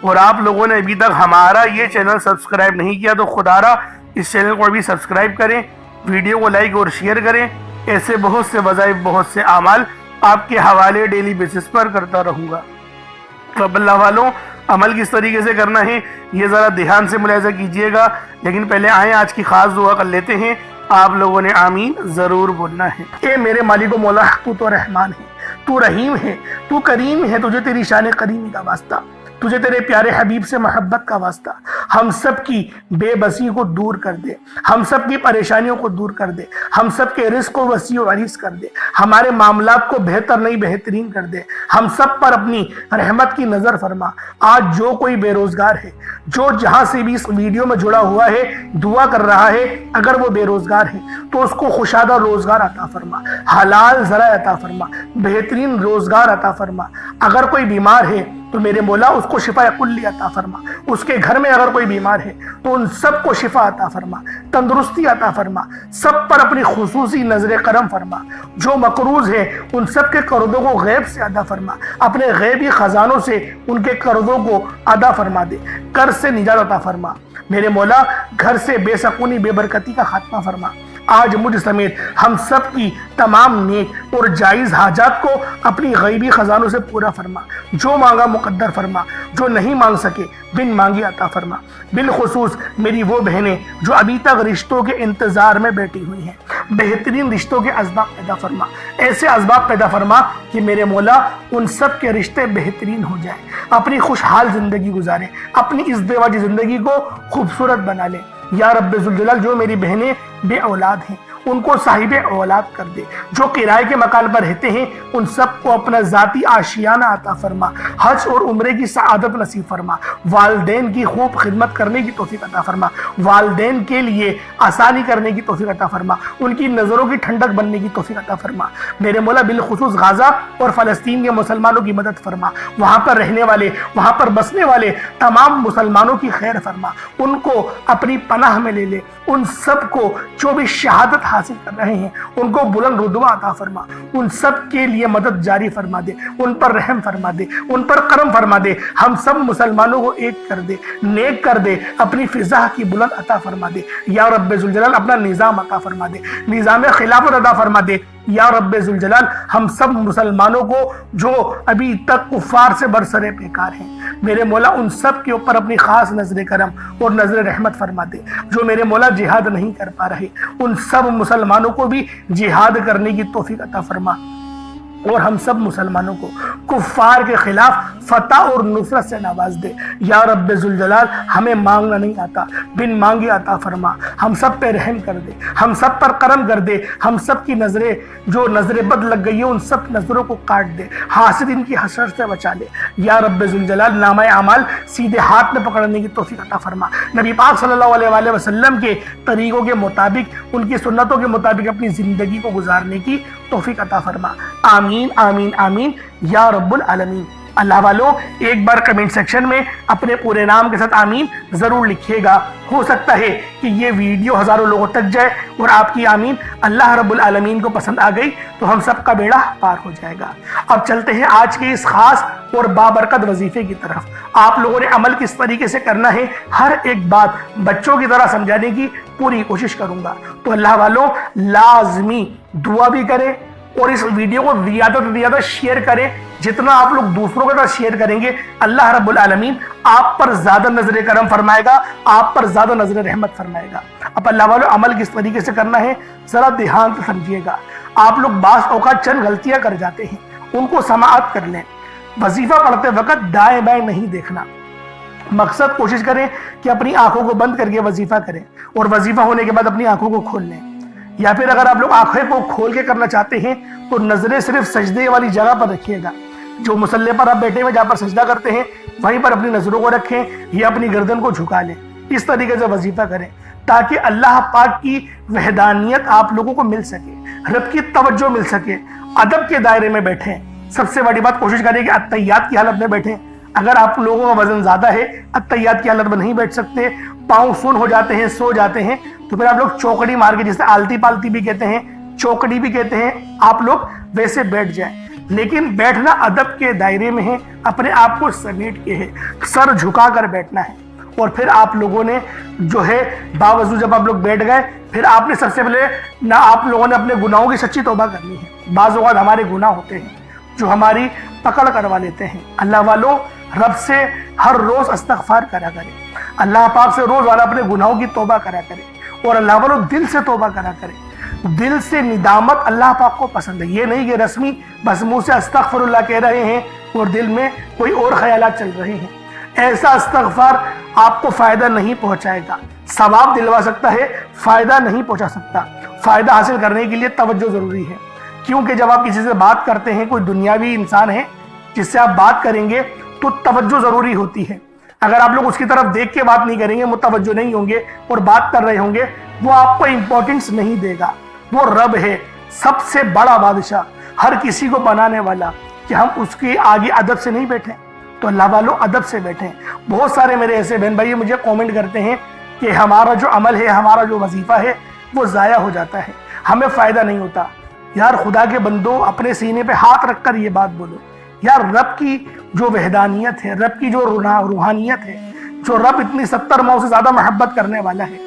اور آپ لوگوں نے ابھی تک ہمارا یہ چینل سبسکرائب نہیں کیا تو خدارا اس چینل کو ابھی سبسکرائب کریں، ویڈیو کو لائک اور شیئر کریں۔ ایسے بہت سے وظائف، بہت سے اعمال آپ کے حوالے ڈیلی بیسس پر کرتا رہوں گا۔ تو اب اللہ والوں، عمل کس طریقے سے کرنا ہے یہ ذرا دھیان سے ملاحظہ کیجئے گا، لیکن پہلے آئیں آج کی خاص دعا کر لیتے ہیں۔ آپ لوگوں نے آمین ضرور بولنا ہے۔ اے میرے مالک و مولا، تو رحمان ہے، تو رحیم ہے، تو کریم ہے، تجھے تیری شان کریمی کا واسطہ، تجھے تیرے پیارے حبیب سے محبت کا واسطہ، ہم سب کی بے بسی کو دور کر دے، ہم سب کی پریشانیوں کو دور کر دے، ہم سب کے رزق کو وسیع و عریض کر دے، ہمارے معاملات کو بہتر نہیں بہترین کر دے، ہم سب پر اپنی رحمت کی نظر فرما۔ آج جو کوئی بے روزگار ہے، جو جہاں سے بھی اس ویڈیو میں جڑا ہوا ہے، دعا کر رہا ہے، اگر وہ بے روزگار ہے تو اس کو خوشادہ روزگار عطا فرما، حلال ذرائع عطا فرما، بہترین روزگار عطا فرما۔ اگر کوئی بیمار ہے تو میرے مولا اس کو شفا کلی عطا فرما، اس کے گھر میں اگر کوئی بیمار ہے تو ان سب کو شفا عطا فرما، تندرستی عطا فرما، سب پر اپنی خصوصی نظر کرم فرما۔ جو مقروض ہے ان سب کے قرضوں کو غیب سے ادا فرما، اپنے غیبی خزانوں سے ان کے قرضوں کو ادا فرما دے، قرض سے نجات عطا فرما۔ میرے مولا گھر سے بے سکونی بے برکتی کا خاتمہ فرما۔ آج مجھ سمیت ہم سب کی تمام نیک اور جائز حاجات کو اپنی غیبی خزانوں سے پورا فرما، جو مانگا مقدر فرما، جو نہیں مانگ سکے بن مانگی عطا فرما۔ بالخصوص میری وہ بہنیں جو ابھی تک رشتوں کے انتظار میں بیٹھی ہوئی ہیں، بہترین رشتوں کے اسباب پیدا فرما، ایسے اسباب پیدا فرما کہ میرے مولا ان سب کے رشتے بہترین ہو جائیں، اپنی خوشحال زندگی گزاریں، اپنی ازدواجی زندگی کو خوبصورت بنا لیں۔ یا رب ذوالجلال، جو میری بہنیں بے اولاد ہیں ان کو صاحب اولاد کر دے، جو کرائے کے مکان پر رہتے ہیں ان سب کو اپنا ذاتی آشیانہ عطا فرما، حج اور عمرے کی سعادت نصیب فرما، والدین کی خوب خدمت کرنے کی توفیق عطا فرما، والدین کے لیے آسانی کرنے کی توفیق عطا فرما، ان کی نظروں کی ٹھنڈک بننے کی توفیق عطا فرما۔ میرے مولا بالخصوص غزہ اور فلسطین کے مسلمانوں کی مدد فرما، وہاں پر رہنے والے، وہاں پر بسنے والے تمام مسلمانوں کی خیر فرما، ان کو اپنی پناہ میں لے لے، ان سب کو جو بھی شہادت حاصل کر رہے ہیں ان کو بلند رتبہ عطا فرما، ان سب کے لیے مدد جاری فرما دے، ان پر رحم فرما دے، ان پر کرم فرما دے، ہم سب مسلمانوں کو ایک کر دے، نیک کر دے، اپنی فضا کی بلند عطا فرما دے۔ یا رب ذوالجلال اپنا نظام عطا فرما دے، نظام خلافت عطا فرما دے۔ یا رب ذوالجلال ہم سب مسلمانوں کو جو ابھی تک کفار سے برسر پیکار ہیں، میرے مولا ان سب کے اوپر اپنی خاص نظر کرم اور نظر رحمت فرما دے۔ جو میرے مولا جہاد نہیں کر پا رہے ان سب مسلمانوں کو بھی جہاد کرنے کی توفیق عطا فرما، اور ہم سب مسلمانوں کو کفار کے خلاف فتح اور نصرت سے نواز دے۔ یا رب ذوالجلال ہمیں مانگنا نہیں آتا، بن مانگے عطا فرما، ہم سب پہ رحم کر دے، ہم سب پر کرم کر دے، ہم سب کی نظریں جو نظر بد لگ گئی ہیں ان سب نظروں کو کاٹ دے، حاسد ان کی حسرت سے بچا لے۔ یا رب ذوالجلال نامہ اعمال سیدھے ہاتھ میں پکڑنے کی توفیق عطا فرما، نبی پاک صلی اللہ علیہ وآلہ وسلم کے طریقوں کے مطابق، ان کی سنتوں کے مطابق اپنی زندگی کو گزارنے کی توفیق عطا فرما۔ آمین آمین آمین یا رب العالمین۔ اللہ والوں ایک بار کمنٹ سیکشن میں اپنے پورے نام کے ساتھ آمین ضرور لکھیے گا، ہو سکتا ہے کہ یہ ویڈیو ہزاروں لوگوں تک جائے اور آپ کی آمین اللہ رب العالمین کو پسند آ گئی تو ہم سب کا بیڑا پار ہو جائے گا۔ اب چلتے ہیں آج کے اس خاص اور بابرکت وظیفے کی طرف۔ آپ لوگوں نے عمل کس طریقے سے کرنا ہے ہر ایک بات بچوں کی طرح سمجھانے کی پوری کوشش کروں گا، تو اللہ والوں لازمی دعا بھی کریں اور اس ویڈیو کو زیادہ سے زیادہ شیئر کریں۔ جتنا آپ لوگ دوسروں کے ساتھ شیئر کریں گے اللہ رب العالمین آپ پر زیادہ نظر کرم فرمائے گا، آپ پر زیادہ نظر رحمت فرمائے گا۔ اب اللہ والوں عمل کس طریقے سے کرنا ہے ذرا دھیان سے سمجھیے گا۔ آپ لوگ بعض اوقات چند غلطیاں کر جاتے ہیں، ان کو سماعت کر لیں۔ وظیفہ پڑھتے وقت دائیں بائیں نہیں دیکھنا، مقصد کوشش کریں کہ اپنی آنکھوں کو بند کر کے وظیفہ کریں اور وظیفہ ہونے کے بعد اپنی آنکھوں کو کھول لیں، یا پھر اگر آپ لوگ آنکھیں کو کھول کے کرنا چاہتے ہیں تو نظریں صرف سجدے والی جگہ پر رکھیے گا، جو مصلی پر آپ بیٹھے ہوئے جہاں پر سجدہ کرتے ہیں وہیں پر اپنی نظروں کو رکھیں یا اپنی گردن کو جھکا لیں۔ اس طریقے سے وظیفہ کریں تاکہ اللہ پاک کی وحدانیت آپ لوگوں کو مل سکے، رب کی توجہ مل سکے، ادب کے دائرے میں بیٹھیں۔ سب سے بڑی بات کوشش کریں کہ اتحیات کی حالت میں بیٹھیں۔ اگر آپ لوگوں کا وزن زیادہ ہے اتحیات کی حالت میں نہیں بیٹھ سکتے، پاؤں سن ہو جاتے ہیں، سو جاتے ہیں، تو پھر آپ لوگ چوکڑی مار کے، جسے آلتی پالتی بھی کہتے ہیں، چوکڑی بھی کہتے ہیں، آپ لوگ ویسے بیٹھ جائیں۔ لیکن بیٹھنا ادب کے دائرے میں ہے، اپنے آپ کو سمیٹ کے ہے، سر جھکا کر بیٹھنا ہے۔ اور پھر آپ لوگوں نے جو ہے باوضو جب آپ لوگ بیٹھ گئے، پھر آپ نے سب سے پہلے نہ آپ لوگوں نے اپنے گناہوں کی سچی توبہ کرنی ہے۔ بعض اوقات ہمارے گناہ ہوتے ہیں جو ہماری پکڑ کروا لیتے ہیں۔ اللہ والوں، رب سے ہر روز استغفار کرا کرے، اللہ پاک سے روز والا اپنے گناہوں کی توبہ کرا کرے، اور اللہ والوں دل سے توبہ کرا کرے۔ دل سے ندامت اللہ پاک کو پسند ہے، یہ نہیں کہ رسمی بس منہ سے استغفر اللہ کہہ رہے ہیں اور دل میں کوئی اور خیالات چل رہے ہیں۔ ایسا استغفار آپ کو فائدہ نہیں پہنچائے گا، ثواب دلوا سکتا ہے، فائدہ نہیں پہنچا سکتا۔ فائدہ حاصل کرنے کے لیے توجہ ضروری ہے، کیونکہ جب آپ کسی سے بات کرتے ہیں، کوئی دنیاوی انسان ہے جس سے آپ بات کریں گے تو توجہ ضروری ہوتی ہے۔ اگر آپ لوگ اس کی طرف دیکھ کے بات نہیں کریں گے، متوجہ نہیں ہوں گے اور بات کر رہے ہوں گے، وہ آپ کو امپورٹنس نہیں دے گا۔ وہ رب ہے، سب سے بڑا بادشاہ، ہر کسی کو بنانے والا، کہ ہم اس کے آگے ادب سے نہیں بیٹھیں۔ تو اللہ والوں ادب سے بیٹھیں۔ بہت سارے میرے ایسے بہن بھائی مجھے کومنٹ کرتے ہیں کہ ہمارا جو عمل ہے، ہمارا جو وظیفہ ہے وہ ضائع ہو جاتا ہے، ہمیں فائدہ نہیں ہوتا۔ یار خدا کے بندو، اپنے سینے پہ ہاتھ رکھ کر یہ بات بولو، یار رب کی جو وحدانیت ہے، رب کی جو روحانیت ہے، جو رب اتنی 70 ماؤں سے زیادہ محبت کرنے والا ہے،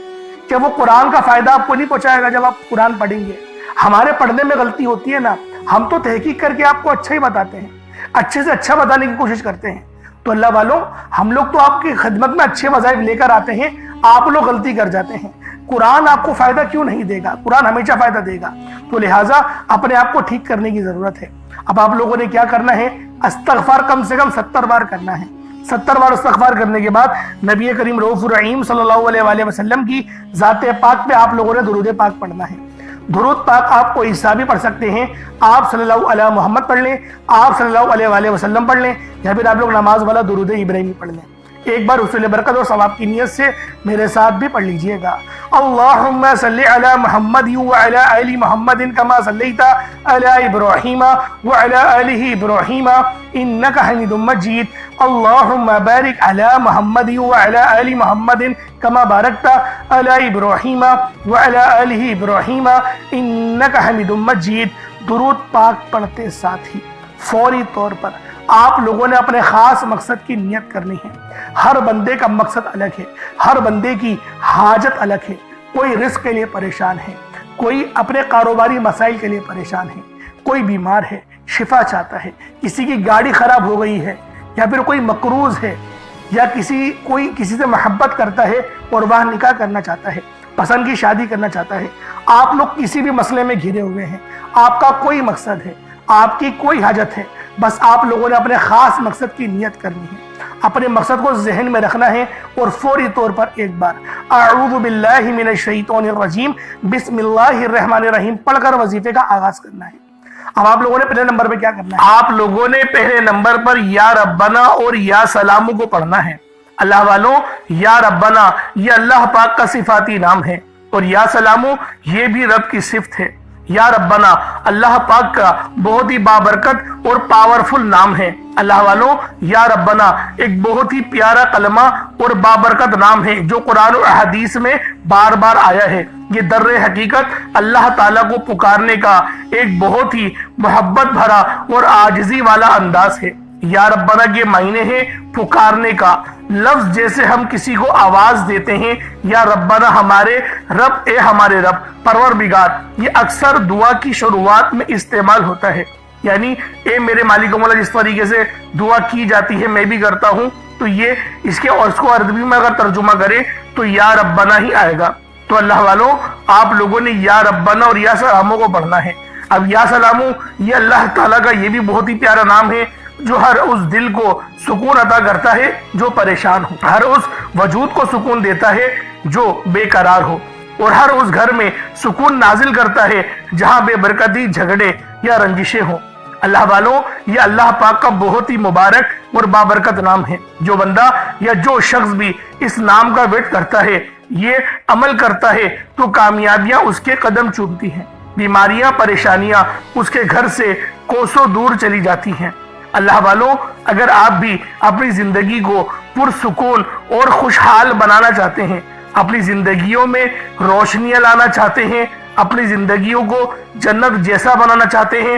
کہ وہ قرآن کا فائدہ آپ کو نہیں پہنچائے گا جب آپ قرآن پڑھیں گے۔ ہمارے پڑھنے میں غلطی ہوتی ہے نا، ہم تو تحقیق کر کے آپ کو اچھا ہی بتاتے ہیں، اچھے سے اچھا بتانے کی کوشش کرتے ہیں۔ تو اللہ والوں، ہم لوگ تو آپ کی خدمت میں اچھے وظائف لے کر آتے ہیں، آپ لوگ غلطی کر جاتے ہیں۔ قرآن آپ کو فائدہ کیوں نہیں دے گا؟ قرآن ہمیشہ فائدہ دے گا۔ تو لہٰذا اپنے آپ کو ٹھیک کرنے کی ضرورت ہے۔ اب آپ لوگوں نے کیا کرنا ہے؟ استغفار کم سے کم 70 بار کرنا ہے۔ 70 بار استغفار کرنے کے بعد نبی کریم رؤوف الرحیم صلی اللہ علیہ وآلہ وسلم کی ذات پاک پہ آپ لوگوں نے درود پاک پڑھنا ہے۔ درود پاک آپ کو عیسیٰ بھی پڑھ سکتے ہیں، آپ صلی اللہ علیہ محمد پڑھ لیں، آپ صلی اللہ علیہ وآلہ وسلم پڑھ لیں، یا پھر آپ لوگ نماز والا درود ابراہیمی پڑھ لیں۔ ایک بار حصول برکت اور ثواب کی نیت سے میرے ساتھ بھی پڑھ لیجئے گا۔ اللہم صلی علی محمد وعلی آل محمد کما صلیت علی ابراہیم وعلی آل ابراہیم انک حمید مجید۔ اللہم بارک علی محمد وعلی آل محمد کما بارکت علی ابراہیم وعلی آل ابراہیم انک حمید مجید۔ درود پاک پڑھتے ساتھ ہی فوری طور پر آپ لوگوں نے اپنے خاص مقصد کی نیت کرنی ہے۔ ہر بندے کا مقصد الگ ہے، ہر بندے کی حاجت الگ ہے۔ کوئی رزق کے لیے پریشان ہے، کوئی اپنے کاروباری مسائل کے لیے پریشان ہے، کوئی بیمار ہے، شفا چاہتا ہے، کسی کی گاڑی خراب ہو گئی ہے، یا پھر کوئی مقروض ہے، یا کوئی کسی سے محبت کرتا ہے اور وہ نکاح کرنا چاہتا ہے، پسند کی شادی کرنا چاہتا ہے۔ آپ لوگ کسی بھی مسئلے میں گھرے ہوئے ہیں، آپ کا کوئی مقصد ہے، آپ کی کوئی حاجت ہے، بس آپ لوگوں نے اپنے خاص مقصد کی نیت کرنی ہے، اپنے مقصد کو ذہن میں رکھنا ہے، اور فوری طور پر ایک بار اعوذ باللہ من الشیطان الرجیم بسم اللہ الرحمن الرحیم پڑھ کر وظیفے کا آغاز کرنا ہے۔ اب آپ لوگوں نے پہلے نمبر پہ کیا کرنا ہے؟ آپ لوگوں نے پہلے نمبر پر یا ربنا اور یا سلامو کو پڑھنا ہے۔ اللہ والوں، یا ربنا یہ اللہ پاک کا صفاتی نام ہے، اور یا سلامو یہ بھی رب کی صفت ہے۔ یا ربنا اللہ پاک کا بہت ہی بابرکت اور پاورفل نام ہے۔ اللہ والوں، یا ربنا ایک بہت ہی پیارا کلمہ اور بابرکت نام ہے جو قرآن و احادیث میں بار بار آیا ہے۔ یہ در حقیقت اللہ تعالیٰ کو پکارنے کا ایک بہت ہی محبت بھرا اور عاجزی والا انداز ہے۔ یا ربنا کے معنی ہے پکارنے کا، لفظ جیسے ہم کسی کو آواز دیتے ہیں، یا ربنا ہمارے رب، اے ہمارے رب، پروردگار، یہ اکثر دعا کی شروعات میں استعمال ہوتا ہے۔ یعنی اے میرے مالک و مولا جس طریقے سے دعا کی جاتی ہے میں بھی کرتا ہوں، تو یہ اس کو عربی میں اگر ترجمہ کرے تو یا ربنا ہی آئے گا۔ تو اللہ والوں، آپ لوگوں نے یا ربنا اور یا سلامو کو پڑھنا ہے۔ اب یا سلامو یہ اللہ تعالیٰ کا یہ بھی بہت ہی پیارا نام ہے جو ہر اس دل کو سکون عطا کرتا ہے جو پریشان ہو، ہر اس وجود کو سکون دیتا ہے جو بے قرار ہو، اور ہر اس گھر میں سکون نازل کرتا ہے جہاں بے برکتی، جھگڑے یا رنجشیں ہوں۔ اللہ والوں، یہ اللہ پاک کا بہت ہی مبارک اور بابرکت نام ہے۔ جو بندہ یا جو شخص بھی اس نام کا ورد کرتا ہے، یہ عمل کرتا ہے، تو کامیابیاں اس کے قدم چومتی ہیں، بیماریاں، پریشانیاں اس کے گھر سے کوسوں دور چلی جاتی ہیں۔ اللہ والوں، اگر آپ بھی اپنی زندگی کو پرسکون اور خوشحال بنانا چاہتے ہیں، اپنی زندگیوں میں روشنیاں لانا چاہتے ہیں، اپنی زندگیوں کو جنت جیسا بنانا چاہتے ہیں،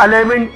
11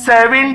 7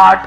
8,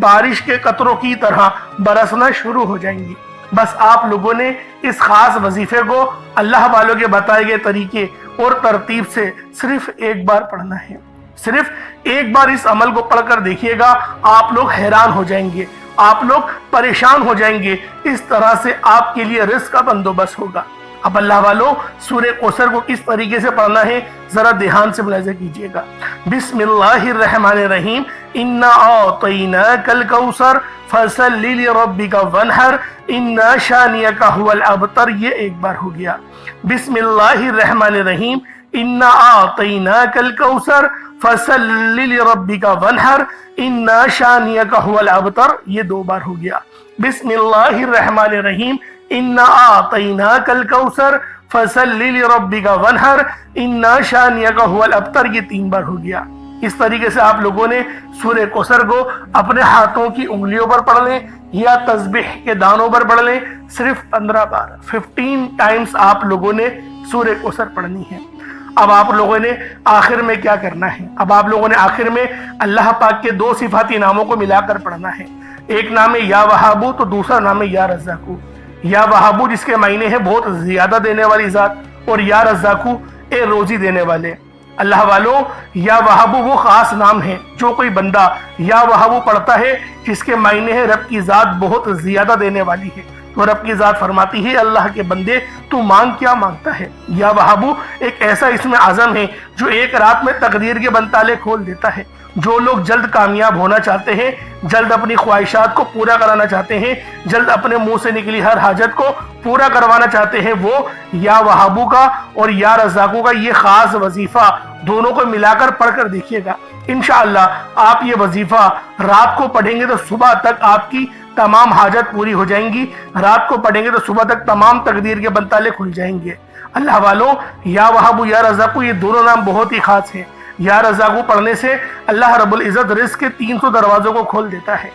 بارش کے قطروں کی طرح برسنا شروع ہو جائیں گی۔ بس آپ لوگوں نے اس خاص وظیفے کو اللہ والوں کے بتائے گئے طریقے اور ترتیب سے صرف ایک بار پڑھنا ہے۔ صرف ایک بار اس عمل کو پڑھ کر دیکھیے گا، آپ لوگ حیران ہو جائیں گے، آپ لوگ پریشان ہو جائیں گے، اس طرح سے آپ کے لیے رزق کا بندوبست ہوگا۔ اب اللہ والوں سورہ کوثر کو کس طریقے سے پڑھنا ہے ذرا دھیان سے ملاحظہ کیجئے گا۔ بسم اللہ الرحمن الرحیم، انا اعطیناک الکوثر فصل لربک وانحر ان شانئک ھو الابتر، یہ ایک بار ہو گیا۔ بسم اللہ الرحمن الرحیم، انا اعطیناک الکوثر فصل لربک وانحر ان شانئک ھو الابتر، یہ دو بار ہو گیا۔ بسم اللہ الرحمن الرحیم، انا اعطیناک الکوثر فصل لربک وانحر ان شانئک ھو الابتر، یہ تین بار ہو گیا۔ اس طریقے سے آپ لوگوں نے سورہ کوثر کو اپنے ہاتھوں کی انگلیوں پر پڑھ لیں یا تسبیح کے دانوں پر پڑھ لیں، صرف 15 بار 15 ٹائمز آپ لوگوں نے سورہ کوثر پڑھنی ہے۔ اب آپ لوگوں نے آخر میں کیا کرنا ہے؟ اب آپ لوگوں نے آخر میں اللہ پاک کے دو صفاتی ناموں کو ملا کر پڑھنا ہے۔ ایک نام ہے یا وہابو تو دوسرا نام ہے یا رزاقو۔ یا وہابو جس کے معنی ہے بہت زیادہ دینے والی ذات، اور یا رزاقو اے روزی دینے والے۔ اللہ والوں یا وہابو وہ خاص نام ہے جو کوئی بندہ یا وہابو پڑھتا ہے جس کے معنی ہے رب کی ذات بہت زیادہ دینے والی ہے، تو رب کی ذات فرماتی ہے اللہ کے بندے تو مانگ کیا مانگتا ہے۔ یا وہابو ایک ایسا اسم اعظم ہے جو ایک رات میں تقدیر کے بند تالے کھول دیتا ہے۔ جو لوگ جلد کامیاب ہونا چاہتے ہیں، جلد اپنی خواہشات کو پورا کرانا چاہتے ہیں، جلد اپنے منہ سے نکلی ہر حاجت کو پورا کروانا چاہتے ہیں، وہ یا وہابو کا اور یا رزاقو کا یہ خاص وظیفہ دونوں کو ملا کر پڑھ کر دیکھیے گا۔ انشاءاللہ آپ یہ وظیفہ رات کو پڑھیں گے تو صبح تک آپ کی تمام حاجت پوری ہو جائیں گی، رات کو پڑھیں گے تو صبح تک تمام تقدیر کے بند تالے کھل جائیں گے۔ اللہ والوں یا وہابو یا رزاقو یہ دونوں نام بہت ہی خاص ہیں۔ یا رزاقو پڑھنے سے اللہ رب العزت رزق کے 300 دروازوں کو کھول دیتا ہے۔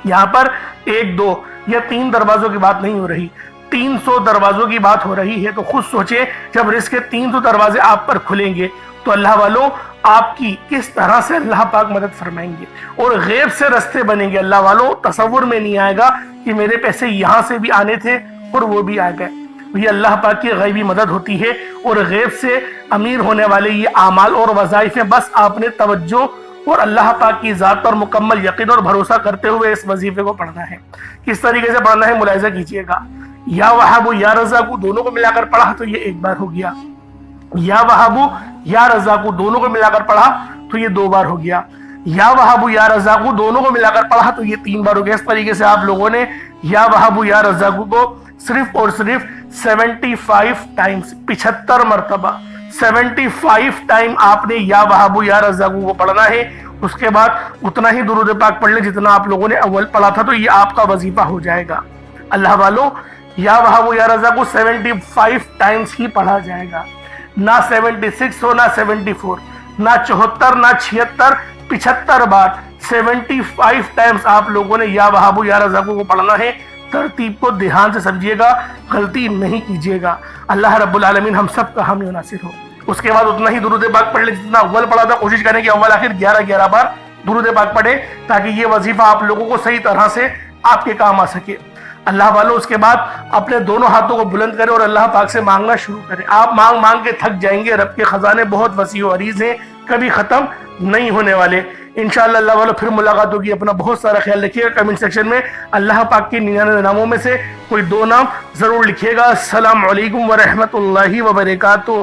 یہاں پر 1 2 یا 3 دروازوں کی بات نہیں ہو رہی، 300 دروازوں کی بات ہو رہی ہے۔ تو خود سوچیں جب رزق کے 300 دروازے آپ پر کھلیں گے تو اللہ والوں آپ کی کس طرح سے اللہ پاک مدد فرمائیں گے، اور غیب سے رستے بنیں گے۔ اللہ والوں تصور میں نہیں آئے گا کہ میرے پیسے یہاں سے بھی آنے تھے اور وہ بھی آ گئے۔ یہ اللہ پاک کی غیبی مدد ہوتی ہے، اور غیب سے امیر ہونے والے یہ اعمال اور وظائف ہیں۔ بس آپ نے توجہ اور اللہ پاک کی ذات پر مکمل یقین اور بھروسہ کرتے ہوئے اس وظیفے کو پڑھنا ہے۔ کس طریقے سے پڑھنا ہے ملاحظہ کیجئے گا۔ یا وہابو یا رزاقو دونوں کو ملا کر پڑھا تو یہ ایک بار ہو گیا۔ یا وہابو یا رزاقو دونوں کو ملا کر پڑھا تو یہ 2 بار ہو گیا۔ یا وہابو یا رزاقو دونوں کو ملا کر پڑھا تو یہ 3 بار ہو گیا۔ اس طریقے سے آپ لوگوں نے یا وہابو یا رزاقو کو صرف اور صرف 75 ٹائمز 75 مرتبہ 75 ٹائم آپ نے یا وہابو یا رزاقو کو پڑھنا ہے۔ اس کے بعد اتنا ہی درود پاک پڑھ لیں جتنا آپ لوگوں نے اول پڑھا تھا، تو یہ آپ کا وظیفہ ہو جائے گا۔ اللہ والوں یا وہابو یا رزاقو 75 ٹائمز ہی پڑھا جائے گا، نہ 76 ہو، نہ 74، نہ 74، نہ 76، 75 بار 75 ٹائمز آپ لوگوں نے یا وہابو یا رزاقو کو پڑھنا ہے۔ ترتیب کو دھیان سے سمجھیے گا، غلطی نہیں کیجیے گا۔ اللہ رب العالمین ہم سب کا حامی و ناصر ہو۔ اس کے بعد اتنا ہی درود پاک پڑھ لیں جتنا اول پڑھا تھا۔ کوشش کریں کہ اول آخر 11 بار درود پاک پڑھیں تاکہ یہ وظیفہ آپ لوگوں کو صحیح طرح سے آپ کے کام آ سکے۔ اللہ والوں اس کے بعد اپنے دونوں ہاتھوں کو بلند کریں اور اللہ پاک سے مانگنا شروع کریں۔ آپ مانگ مانگ کے تھک جائیں گے۔ رب کے خزانے بہت وسیع و عریض ہیں، کبھی ختم نہیں ہونے والے۔ انشاءاللہ اللہ والوں پھر ملاقات ہوگی۔ اپنا بہت سارا خیال رکھیے گا۔ کمنٹ سیکشن میں اللہ پاک کے 99 ناموں میں سے کوئی 2 نام ضرور لکھیے گا۔ السلام علیکم ورحمۃ اللہ وبرکاتہ۔